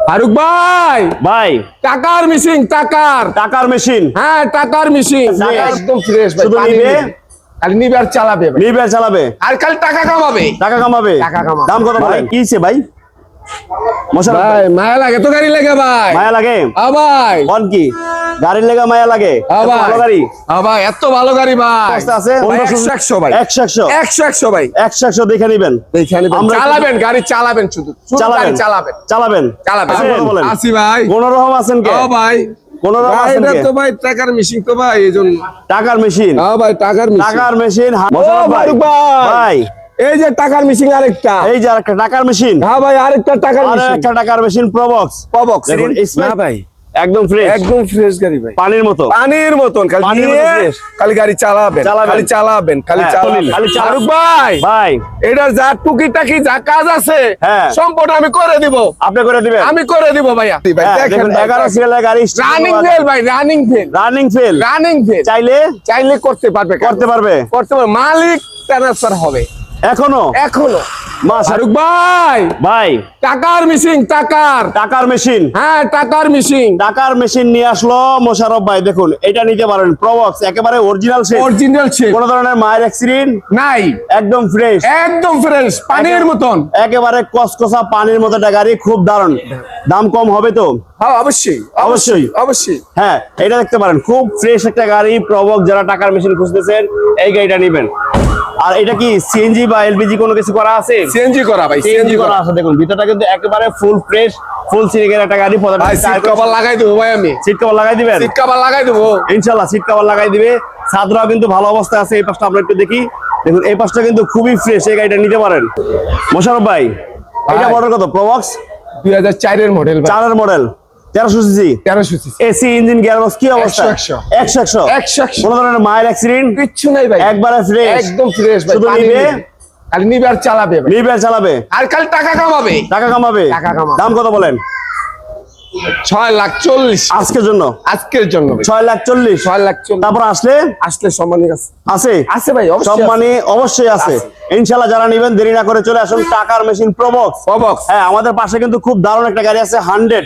ফারুক ভাই ভাই টাকার মেশিন টাকার মেশিন হ্যাঁ টাকার মেশিন একদম ফ্রেশ ভাই শুধু নিবে খালি নিবে আর চালাবে ভাই নিবে আর চালাবে আর খালি টাকা কামাবে টাকা কামাবে টাকা কামাবে। দাম কত বলেন কিছে ভাই মশারফ ভাই মায়া লাগে তো গাড়ি লাগে ভাই মায়া লাগে ভাই কোন কি গাড়ির লেগা মায়া লাগে এত ভাই ভালো গাড়ি ভাই এত ভালো গাড়ি ভাই অবস্থা আছে 100 ভাই 100 100 ভাই 100 দেখে নেবেন এইখানে আমরা চালাবেন গাড়ি চালাবেন শুধু গাড়ি চালাবেন চালাবেন চালাবেন আসি ভাই কোন রকম আছেন কে ভাই কোন রকম ভাই আছেন এটা কে তো ভাই টাকার মেশিন তো ভাই এইজন্য টাকার মেশিন ভাই টাকার মেশিন টাকার মেশিন ফারুক ভাই ভাই এই যে টাকার মেশিন আরেকটা এই যে আরেকটা টাকার মেশিন হ্যাঁ ভাই আরেকটা টাকার আর মেশিন একটা টাকার মেশিন প্রবক্স প্রবক্স দেখুন না ভাই একদম ফ্রেশ একদম ফ্রেশ গাড়ি ভাই পানির মতো পানির মতন খালি পানির মতো নিয়ে fresh। খালি গাড়ি চালাবেন খালি চালাবেন খালি হ্যাঁ, চালাবেন খালি চালাবেন। ফারুক ভাই ভাই এটার যা টুকিটাকি যা কাজ আছে হ্যাঁ। সম্পূর্ণ আমি করে দিব আপনি করে দিবেন আমি করে দিব ভাইয়া হ্যাঁ, দেখুন 11 সিরিয়ালের গাড়ি রানিং ফেল ভাই রানিং ফেল রানিং ফেল চাইলে চাইলে করতে পারবে করতে পারবে মালিক ট্রান্সফার হবে এখনো ফারুক ভাই ভাই টাকার মেশিন টাকার মেশিন হ্যাঁ টাকার মেশিন টাকার মেশিন নিয়ে আসলো মোশাররফ ভাই দেখুন এটা নিতে পারেন প্রবক্স একেবারে অরিজিনাল শেপ অরিজিনাল শেপ কোন ধরনের মায়ের অ্যাক্সিডেন্ট নাই একদম ফ্রেশ একদম ফ্রেশ পানির মতন একেবারে কসকসা পানির মতো একটা গাড়ি খুব দারুণ দাম কম হবে তো হ্যাঁ অবশ্যই অবশ্যই হ্যাঁ এটা দেখতে পারেন খুব ফ্রেশ একটা গাড়ি প্রবক যারা টাকার মেশিন খুঁজতেছেন এই গাড়িটা নেবেন আর এটা কি সিএনজি বা এলপিজি কোনো কিছু করা আছে সিএনজি করা ভাই সিএনজি করা আছে দেখুন ভিতরটা কিন্তু একেবারে ফুল ফ্রেশ ফুল সিরিকের একটা গাড়ি ভাই সিট কভার লাগাই দেবো ভাই আমি সিট কভার লাগাই দিবেন সিট কভার লাগাই দেবো ইনশাআল্লাহ সিট কভার লাগাই দিবে ছাদরাও কিন্তু ভালো অবস্থা আছে এই পাশটা আমরা একটু দেখি দেখুন এই পাশটা কিন্তু খুবই ফ্রেশ এই গাড়িটা নিতে পারেন মোশাররফ ভাই এটা মডেল কত প্রবক্স 2004 এর মডেল ভাই 4 এর model 1300 CC 1300 CC AC engine gearbox কি অবস্থা 100 কোন ধরনের মাইল অ্যাক্সিডেন্ট কিচ্ছু নাই ভাই একবারে ফ্রেশ একদম ফ্রেশ ভাই শুধু নিবে খালি নিবে আর চালাবে ভাই নিবে আর চালাবে আর খালি টাকা কামাবে দাম কত বলেন 6,40,000 আজকের জন্য ভাই 6,40,000 6,40,000 তারপর আসলে সম্মানী আছে ভাই সম্মানী অবশ্যই আছে ইনশাআল্লাহ যারা নেবেন দেরি না করে চলে আসুন টাকার মেশিন প্রবক্স হ্যাঁ আমাদের পাশে কিন্তু খুব দারুণ একটা গাড়ি আছে 100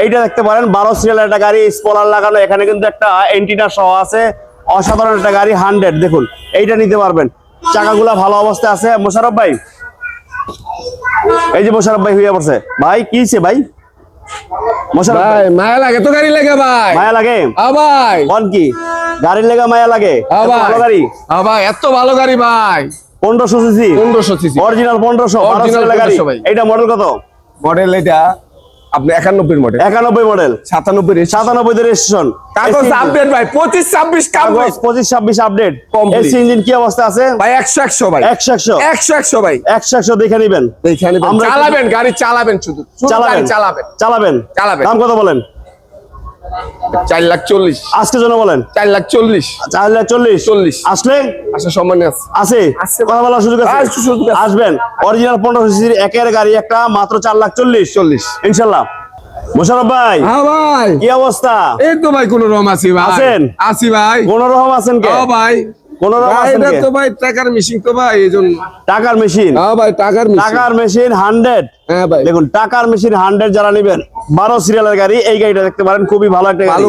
এইটা দেখতে পারেন 12 সিরিয়ালের একটা গাড়ি স্পলার লাগানো এখানে কিন্তু একটা এন্টিনা সহ আছে অসাধারণ একটা গাড়ি 100 দেখুন এইটা নিতে পারবেন চাকাগুলা ভালো অবস্থায় আছে মোশাররফ ভাই এই যে মোশাররফ ভাই হইয়া পড়ছে ভাই কি হইছে ভাই মোশাররফ ভাই মায়া লাগে তো গাড়ি লাগে ভাই মায়া লাগে ভাই কোন কি গাড়ির লেগা মায়া লাগে ভালো গাড়ি ভাই এত ভালো গাড়ি ভাই 1500 সিসি অরিজিনাল 1500 গাড়ি এইটা মডেল কত মডেল এটা আপনি 91 মডেল 91 মডেল 97 তে রেজিস্ট্রেশন কাগজ আপডেট ভাই 25 26 কাগজ 25 26 আপডেট এসি ইঞ্জিন কি অবস্থা আছে ভাই 100 ভাই 100 ভাই 100 দেখে নেবেন আমরা চালাবেন গাড়ি চালাবেন শুধু গাড়ি চালাবেন দাম কত বলেন 4,40,000 আজকের জন্য বলেন 4,40,000 আসলে সম্মানী আছে কথা বলার সুযোগ আছে আসবেন অরিজিনাল 1500 সিসির একের গাড়ি একটা মাত্র 4,40,000 ইনশাআল্লাহ মোশাররফ ভাই ভাই কি অবস্থা এই তো ভাই কোন রকম আছি ভাই আছি ভাই কোন রকম আছেন কে ভাই কোন রকম আছেন কে তো ভাই টাকার মেশিন তো ভাই এইজন্য টাকার মেশিন ভাই টাকার মেশিন 100 হ্যাঁ ভাই দেখুন টাকার মেশিন 100 যারা নেবেন 12 সিরিয়ালের গাড়ি এই গাড়িটা দেখতে পারেন খুবই ভালো একটা গাড়ি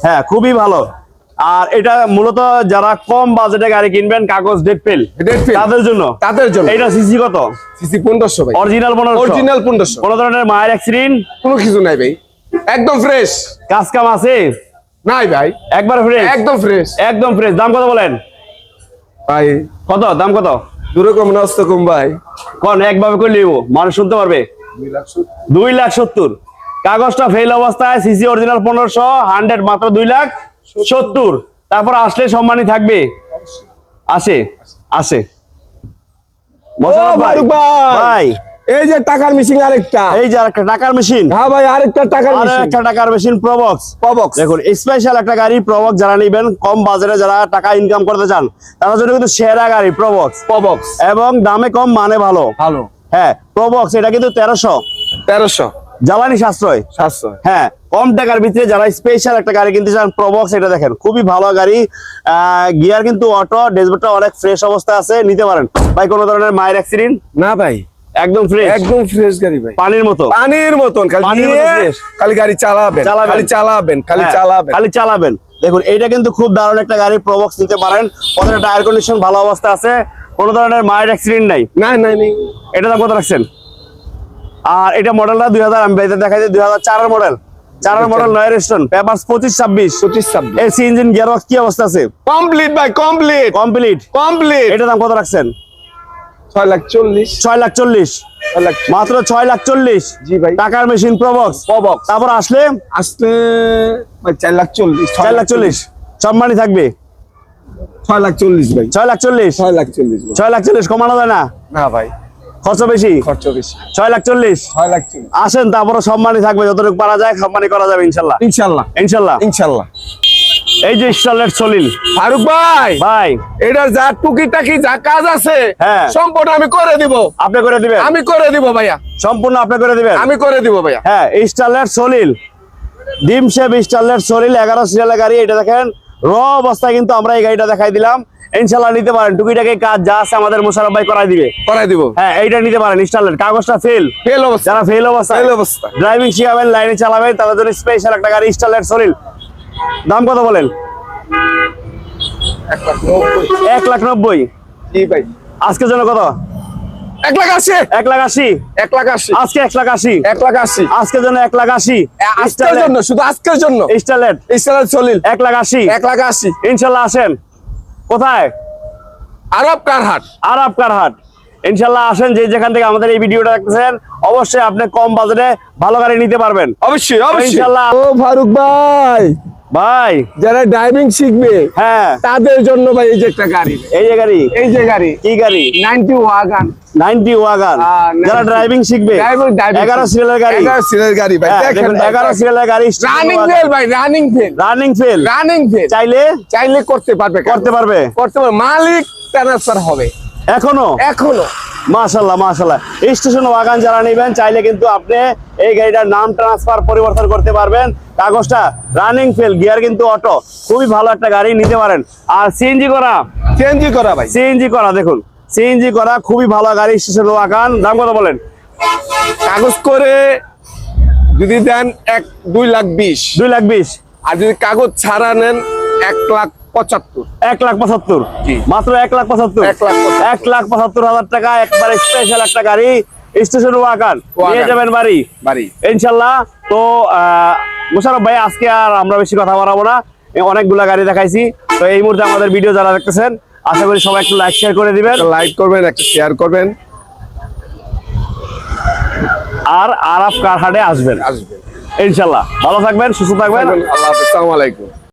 হ্যাঁ খুবই ভালো আর এটা মূলত যারা কম বাজেটে গাড়ি কিনবেন কাগজ ডেট ফেল তাদের জন্য এটা সিসি কত সিসি 1500 ভাই অরিজিনাল 1500 কোন ধরনের মায়ের অ্যাক্সিডেন্ট কোনো কিছু নাই ভাই একদম ফ্রেশ কাজ কাম আছে নাই ভাই একবার ফ্রেশ একদম ফ্রেশ দাম কত বলেন ভাই কত দাম কত দূরে কম না অস্ত কম ভাই কোন একভাবে করে নিব মানুষ শুনতে পারবে 2,70,000 কাগজটা ফেল অবস্থায় সিসি অরিজিনাল 1500 100 মাত্র 2,70,000 তারপর আসলে সম্মানী থাকবে আসে ফারুক ভাই এই যে টাকার মেশিন আরেকটা টাকার মেশিন হ্যাঁ ভাই আরেকটা টাকার মেশিন প্রবক্স দেখুন স্পেশাল একটা গাড়ি প্রবক্স যারা নেবেন কম বাজারে যারা টাকা ইনকাম করতে চান তাদের জন্য কিন্তু সেরা গাড়ি প্রবক্স এবং দামে কম মানে ভালো হ্যাঁ প্রবক্স এটা কিন্তু 1300 জ্বালানি সাশ্রয় হ্যাঁ কম টাকার ভিতরে যারা স্পেশাল একটা গাড়ি কিনতে চান প্রবক্স এটা দেখেন খুবই ভালো গাড়ি গিয়ার কিন্তু অটো ড্যাশবোর্ডটা অনেক ফ্রেশ অবস্থা আছে নিতে পারেন ভাই কোন ধরনের মায়ের অ্যাক্সিডেন্ট না ভাই একদম ফ্রেশ, একদম ফ্রেশ গাড়ি ভাই, পানির মতো, পানির মতন। পানির মতো fresh। খালি গাড়ি চালাবেন, খালি চালাবেন, খালি হ্যাঁ, চালাবেন। খালি চালাবেন। দেখুন এইটা কিন্তু খুব দারুণ একটা গাড়ি, প্রবক্স নিতে পারেন। প্রথমে টায়ার কন্ডিশন ভালো অবস্থা আছে, কোনো ধরনের মাইল্ড অ্যাক্সিডেন্ট নাই। না না নেই। এটা দাম কত রাখছেন? আর এটা মডেলটা 2000, আমি বাইরে দেখাই দিই 2004 এর মডেল, 4 এর মডেল, নয় registration, papers 25 26। AC engine, gearbox কি অবস্থা আছে? কমপ্লিট ভাই, কমপ্লিট কমপ্লিট। কমপ্লিট। এটা দাম কত রাখছেন? 6,40,000। 6,40,000, 6,40,000 মাত্র 6,40,000। জি ভাই। টাকার মেশিন, প্রবক্স। তারপর আসলে আসলে ভাই 4,40,000। 4,40,000 সম্মানী থাকবে। 6,40,000 ভাই। 6,40,000, 6,40,000 6,40,000 কমানো যায় না? না ভাই, খরচ বেশি। খরচ বেশি। 6,40,000 6,40,000 আসেন, তারপরে সম্মানী থাকবে, যতটুকু পারা যায় সম্মানী করা যাবে ইনশাল্লাহ। ইনশাআল্লাহ, ইনশাল্লাহ। ইনশাআল্লাহ। এই যে স্টারলেট সলিল ফারুক ভাই, ভাই, এটার যা টুকিটাকি যা কাজ আছে হ্যাঁ, সম্পূর্ণ আমি করে দিব। আপনি করে দিবেন? আমি করে দিব ভাইয়া, সম্পূর্ণ আপনি করে দিবেন? আমি করে দিব ভাইয়া। হ্যাঁ, স্টারলেট সলিল, ডিম শেপ স্টারলেট সলিল, 11 সিরিয়ালের গাড়ি। এটা দেখেন র অবস্থায় কিন্তু আমরা এই গাড়িটা দেখাই দিলাম। ইনশাল্লাহ নিতে পারেন, টুকিটাকি কাজ যা আছে আমাদের মোশাররফ ভাই করাই দিবে। করাই দিব। হ্যাঁ, এইটা নিতে পারেন স্টারলেট। কাগজটা ফেল, ফেল অবস্থা, যারা ফেল অবস্থা, ফেল অবস্থা, ড্রাইভিং শিখাবেন, লাইনে চালাবেন, তাদের জন্য স্পেশাল একটা গাড়ি স্টারলেট সলিল। দাম কত বলেন? 1,90,000। 1,90,000। জি ভাই। আজকের জন্য কত? 1,80,000। 1,80,000। 1,80,000। আজকে 1,80,000। 1,80,000 আজকের জন্য 1,80,000। আজকের জন্য, শুধু আজকের জন্য স্টারলেট স্টারলেট সলিল 1,80,000। 1,80,000। ইনশাল্লাহ আসেন। কোথায়? আরব কারহাট। আরব কারহাট। ইনশাল্লাহ আসেন, যে যেখান থেকে আমাদের এই ভিডিওটা দেখতেছেন, অবশ্যই আপনি কম বাজেটে ভালো গাড়ি নিতে পারবেন। অবশ্যই, অবশ্যই। ইনশাল্লাহ। ও ফারুক ভাই, ভাই যারা ড্রাইভিং শিখবে হ্যাঁ, তাদের জন্য ভাই এই যে একটা গাড়ি, এই যে গাড়ি, এই যে গাড়ি, কি গাড়ি? 90 ওয়াগন। 90 ওয়াগন। যারা ড্রাইভিং শিখবে, 11 সিরিয়ালের গাড়ি। 11 সিরিয়ালের গাড়ি ভাই, হ্যাঁ, দেখেন দেখুন 11 সিরিয়ালের গাড়ি। রানিং ফেল ভাই, running fail, running fail. Running fail. চাইলে চাইলে করতে পারবে, করতে পারবে, করতে পারবে। মালিক ট্রান্সফার হবে এখনো। মাশাআল্লাহ, মাশাআল্লাহ। স্টেশন ওয়াগন যারা নেবেন, চাইলে কিন্তু আপনি এই গাড়িটার নাম ট্রান্সফার পরিবর্তন করতে পারবেন। কাগজটা রানিং ফেল, গিয়ার কিন্তু অটো, খুবই ভালো একটা গাড়ি নিতে পারেন। আর সিএনজি করা, সিএনজি করা ভাই, সিএনজি করা, দেখুন সিএনজি করা, খুবই ভালো গাড়ি স্টেশন ওয়াগন। দাম কত বলেন? কাগজ করে যদি দেন 2,20,000। 2,20,000। আর যদি কাগজ ছাড়া নেন 1,75,000। 1,75,000। মাত্র 1,75,000। 1,75,000 টাকা, একবারে স্পেশাল একটা গাড়ি স্টেশন ওয়াগন নিয়ে যাবেন বাড়ি, বাড়ি ইনশাল্লাহ। তো মোশাররফ ভাই, আজকে আর আমরা বেশি কথা বাড়াবো না, অনেকগুলা গাড়ি দেখাইছি। তো এই মুহূর্তে আমাদের ভিডিও যারা দেখতেছেন, আশা করি সবাই একটু লাইক শেয়ার করে দিবেন, লাইক করবেন, একটা শেয়ার করবেন, আর আরব কারহাটে আসবেন ইনশাল্লাহ। ভালো থাকবেন, সুস্থ থাকবেন। আল্লাহ হাফেজ, আসসালামু আলাইকুম।